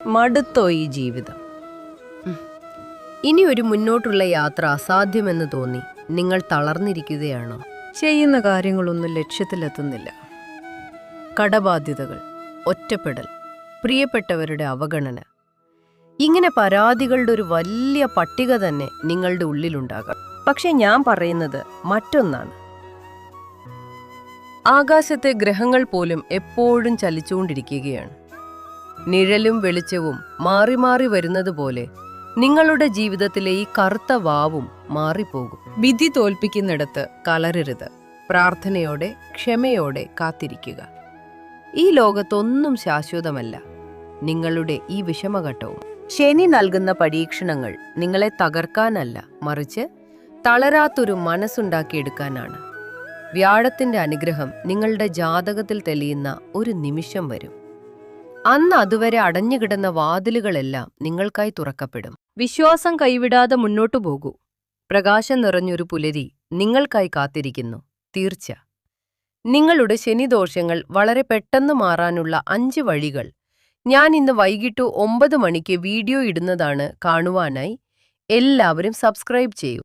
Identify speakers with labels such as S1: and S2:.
S1: മടുത്തോ ഈ ജീവിതം? ഇനി ഒരു മുന്നോട്ടുള്ള യാത്ര അസാധ്യമെന്ന് തോന്നി നിങ്ങൾ തളർന്നിരിക്കുകയാണോ?
S2: ചെയ്യുന്ന കാര്യങ്ങളൊന്നും ലക്ഷ്യത്തിലെത്തുന്നില്ല.
S1: കടബാധ്യതകൾ, ഒറ്റപ്പെടൽ, പ്രിയപ്പെട്ടവരുടെ അവഗണന, ഇങ്ങനെ പരാതികളുടെ ഒരു വലിയ പട്ടിക തന്നെ നിങ്ങളുടെ ഉള്ളിലുണ്ടാകാം. പക്ഷെ ഞാൻ പറയുന്നത് മറ്റൊന്നാണ്. ആകാശത്തെ ഗ്രഹങ്ങൾ പോലും എപ്പോഴും ചലിച്ചുകൊണ്ടിരിക്കുകയാണ്. നിഴലും വെളിച്ചവും മാറി മാറി വരുന്നത് പോലെ നിങ്ങളുടെ ജീവിതത്തിലെ ഈ കറുത്ത വാവും മാറിപ്പോകും. വിധി തോൽപ്പിക്കുന്നിടത്ത് കലരരുത്. പ്രാർത്ഥനയോടെ, ക്ഷമയോടെ കാത്തിരിക്കുക. ഈ ലോകത്തൊന്നും ശാശ്വതമല്ല. നിങ്ങളുടെ ഈ വിഷമഘട്ടവും. ശനി നൽകുന്ന പരീക്ഷണങ്ങൾ നിങ്ങളെ തകർക്കാനല്ല, മറിച്ച് തളരാത്തൊരു മനസ്സുണ്ടാക്കിയെടുക്കാനാണ്. വ്യാഴത്തിന്റെ അനുഗ്രഹം നിങ്ങളുടെ ജാതകത്തിൽ തെളിയുന്ന ഒരു നിമിഷം വരും. അന്ന് അതുവരെ അടഞ്ഞുകിടന്ന വാതിലുകളെല്ലാം നിങ്ങൾക്കായി തുറക്കപ്പെടും. വിശ്വാസം കൈവിടാതെ മുന്നോട്ടു പോകൂ. പ്രകാശം നിറഞ്ഞൊരു പുലരി നിങ്ങൾക്കായി കാത്തിരിക്കുന്നു. തീർച്ച. നിങ്ങളുടെ ശനിദോഷങ്ങൾ വളരെ പെട്ടെന്ന് മാറാനുള്ള 5 വഴികൾ ഞാൻ ഇന്ന് വൈകിട്ട് 9 മണിക്ക് വീഡിയോ ഇടുന്നതാണ്. കാണുവാനായി എല്ലാവരും സബ്സ്ക്രൈബ് ചെയ്യൂ.